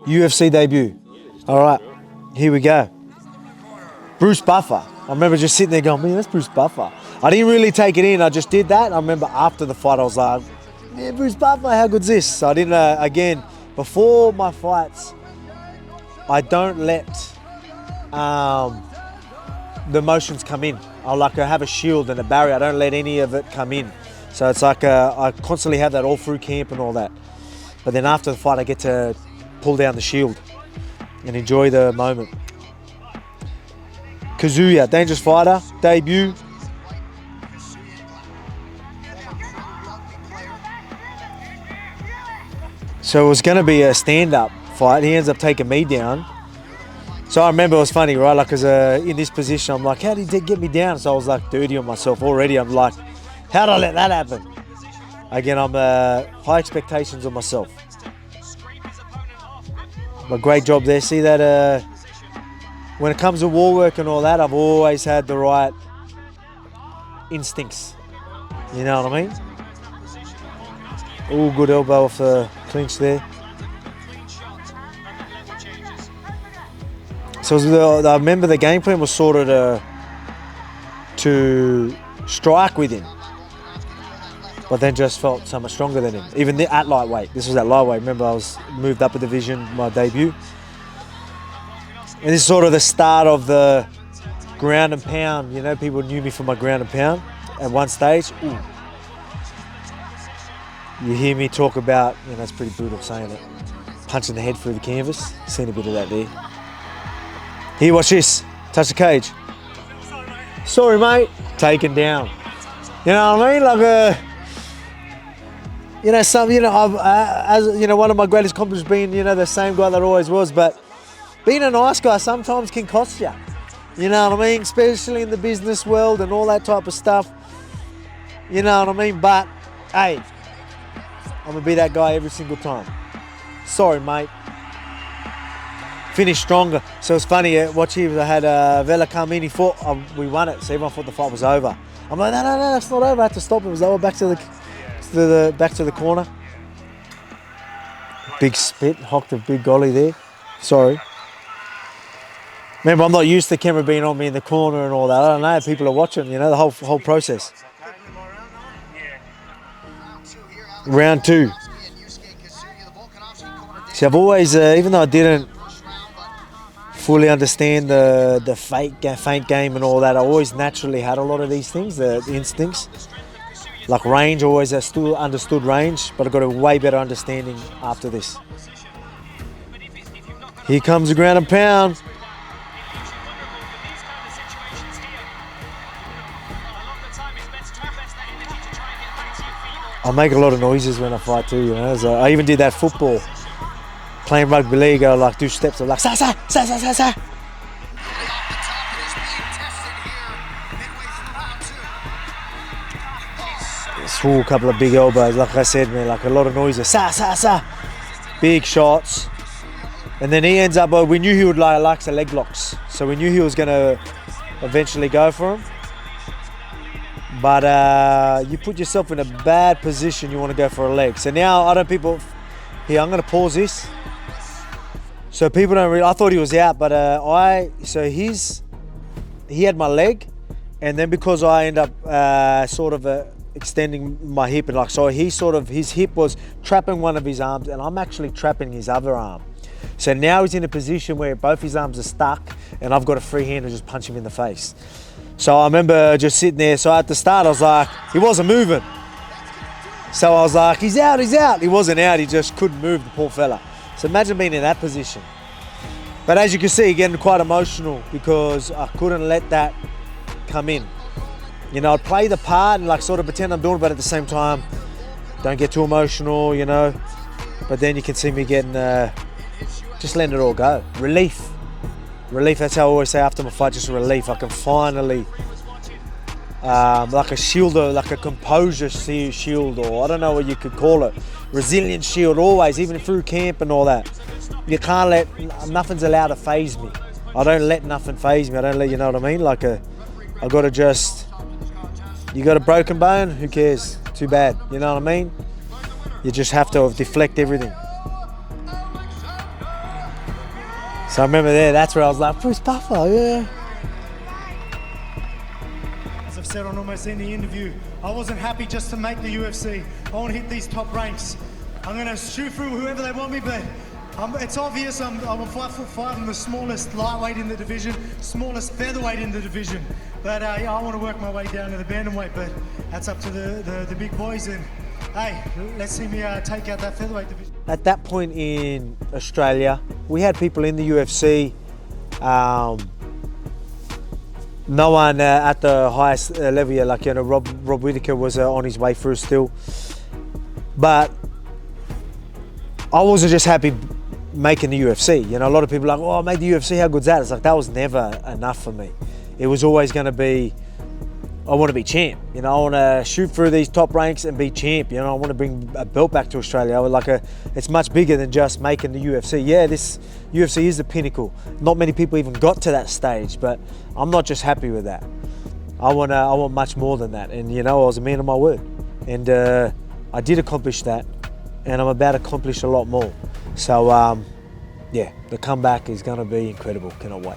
UFC debut. All right, here we go. Bruce Buffer. I remember just sitting there going, man, that's Bruce Buffer. I didn't really take it in. I just did that. I remember after the fight, I was like, yeah, Bruce Buffer, how good's this? So I didn't, again, before my fights, I don't let the emotions come in. I have a shield and a barrier. I don't let any of it come in. So it's like I constantly have that all through camp and all that. But then after the fight, I get to pull down the shield and enjoy the moment. Kasuya, dangerous fighter, debut. So it was going to be a stand-up fight. He ends up taking me down. So I remember it was funny, right? Like, cause in this position, I'm like, how did he get me down? So I was like dirty on myself already. I'm like, how did I let that happen? Again, I'm high expectations on myself. But great job there. See that when it comes to wall work and all that, I've always had the right instincts. You know what I mean? Oh, good elbow off the clinch there. So I remember the game plan was sort of to strike with him, but then just felt so much stronger than him. Even at lightweight. This was at lightweight. Remember, I was moved up a division, my debut. And this is sort of the start of the ground and pound. You know, people knew me for my ground and pound at one stage. Ooh. You hear me talk about, you know, it's pretty brutal saying it, punching the head through the canvas. Seen a bit of that there. Here, watch this. Touch the cage. Sorry, mate. Taken down. You know what I mean? Like as you know, one of my greatest accomplishments being, you know, the same guy that I always was, but being a nice guy sometimes can cost you. You know what I mean? Especially in the business world and all that type of stuff. You know what I mean? But hey, I'm gonna be that guy every single time. Sorry, mate. Finished stronger. So it's funny, watch here, I had Vela come in, he fought, we won it, so everyone thought the fight was over. I'm like, no, that's not over, I had to stop it, it was over, back to the corner. Big spit, hocked a big golly there, sorry. Remember, I'm not used to the camera being on me in the corner and all that, I don't know, people are watching, you know, the whole process. Round 2. See, I've always, even though I didn't fully understand the feint game and all that, I always naturally had a lot of these things, the instincts. Like range, always still understood range, but I got a way better understanding after this. Here comes the ground and pound. I make a lot of noises when I fight too, you know. So I even did that football. Playing rugby league, I like do steps. I'm like, sa. Threw a couple of big elbows, like I said, man, like a lot of noises. Sa. Big shots. And then he ends up, we knew he would like the leg locks. So we knew he was going to eventually go for him. But you put yourself in a bad position, you want to go for a leg. So now, I'm going to pause this. So people don't really, I thought he was out, but he had my leg, and then because I end up extending my hip, and so his hip was trapping one of his arms, and I'm actually trapping his other arm. So now he's in a position where both his arms are stuck, and I've got a free hand to just punch him in the face. So I remember just sitting there, so at the start I was like, he wasn't moving. So I was like, he's out. He wasn't out, he just couldn't move, the poor fella. So imagine being in that position. But as you can see, getting quite emotional because I couldn't let that come in. You know, I'd play the part and like sort of pretend I'm doing it, but at the same time, don't get too emotional, you know. But then you can see me getting, just letting it all go. Relief, that's how I always say after my fight, just relief. I can finally, like a shield, like a composure shield, or I don't know what you could call it. Resilient shield, always, even through camp and all that. You can't let, nothing's allowed to faze me. I don't let nothing faze me. I don't let, you know what I mean? Like I gotta just, you got a broken bone, who cares? Too bad, you know what I mean? You just have to deflect everything. So I remember that's where I was like, Bruce Buffer, yeah. As I've said on almost any interview, I wasn't happy just to make the UFC. I want to hit these top ranks. I'm going to shoot through whoever they want me, but it's obvious I'm a 5'5". I'm the smallest lightweight in the division, smallest featherweight in the division. But I want to work my way down to the bantamweight, but that's up to the big boys. And hey, let's see me take out that featherweight division. At that point in Australia, we had people in the UFC. No one at the highest level yet, like, you know, Rob Whittaker was on his way through still. But I wasn't just happy making the UFC. You know, a lot of people are like, oh, I made the UFC, how good's that? It's like, that was never enough for me. It was always going to be, I want to be champ. You know, I want to shoot through these top ranks and be champ. You know, I want to bring a belt back to Australia. It's much bigger than just making the UFC. Yeah, this UFC is the pinnacle. Not many people even got to that stage, but I'm not just happy with that. I want much more than that. And, you know, I was a man of my word. And I did accomplish that, and I'm about to accomplish a lot more. So, yeah, the comeback is going to be incredible. Cannot wait.